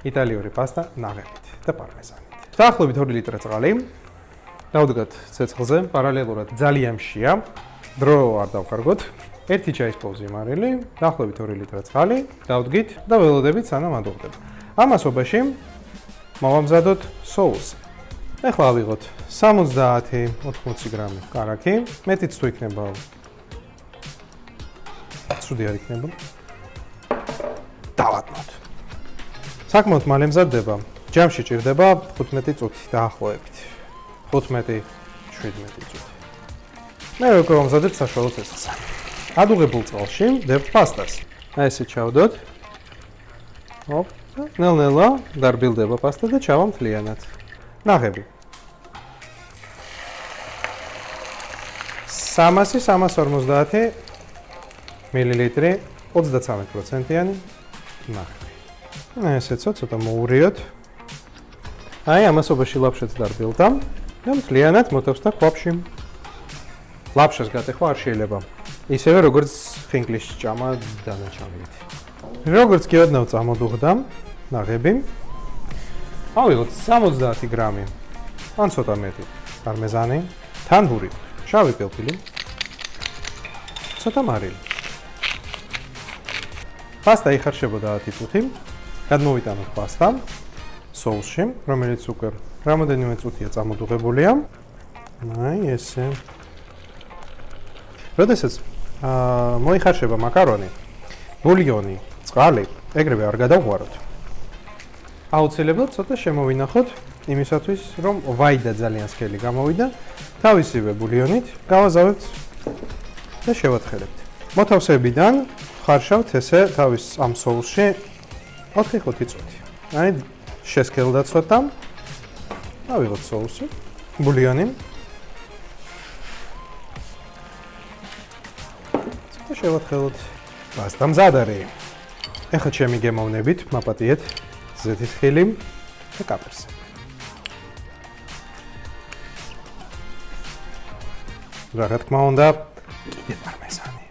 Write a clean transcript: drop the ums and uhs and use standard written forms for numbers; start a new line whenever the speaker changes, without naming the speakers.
იტალიური პასტა ნაღებით და პარმეზანით. დაახლოებით 2 ლიტრი წყალი. დავდგათ ცეცხლზე, პარალელურად ძალიან მშია. დრო არ დავკარგოთ. 1 ჩაის პოვზი მარილი, დაახლოებით 2 ლიტრი წყალი, დავდგით და ველოდებით სანამ ადუღდება. ამ ასობაში მოვამზადოთ соуს. ეხლა ავიღოთ 70-80 გრამი კარაქი, მეტიც თუ იქნება. ცუდი არ იქნება. დავატნოთ. საკმაოდ მალე მზადდება. ჯამში ჭირდება 15 წუთი დაახლოებით. 15-17 წუთი. მე როგორ ვამზადებ საშუალო ცეცხლზე. ადუღებულ წყალში ვდებ პასტას. აი ესე ჩავდოთ. ოპ, ნელ-ნელა დარბილდება პასტა და ჩავამთლიანად. ნაღები. 350 მილილიტრი 33%-იანი ნაღები. ესე ცოტა მოურიოთ. აი ამასობაში ლაფშაც დარბილდა და მთლიანად მოტევს და კვაფში. ლაფშას გატეხვა არ შეიძლება. ისევე როგორც ხინკლის ჭამა დანაჩამით. როგორც გიოდნავ წამოდუღდა ნაღები. ავიღოთ 70 გრამი ან ცოტა მეტი პარმეზანი, თანდური, შავი პილპილი, ცოტა მარილი. პასტა იხარშებოდა 10 წუთი. გადმოვიტანოთ პასტა соуსში, რომელიც უკვე რამოდენიმე წუთია წამოდუღებულია. აი ესე. როდესაც მოიხარშება მაკარონი, ბულიონი, წყალი, ეგრევე არ გადავღვაროთ. აუცილებლად ცოტა შემოვინახოთ იმისათვის, რომ ვაიდა ძალიან სქელი გამოვიდა, თავისივე ბულიონით გავაზავებთ და შევათხელებთ. მოთავსებიდან ხარშავთ ესე თავის ამ соуსში 4-5 წუთი. აი შესქელდა ცოტა. ავიღოთ соуსი, ბულიონი. ცოტა შევათხელოთ. პასტა მზად არის. ეხლა ჩემი გემოვნებით მაპატიეთ ზეთის ხილი და კაპერს. რა თქმა უნდა, კიდე პარმეზანი.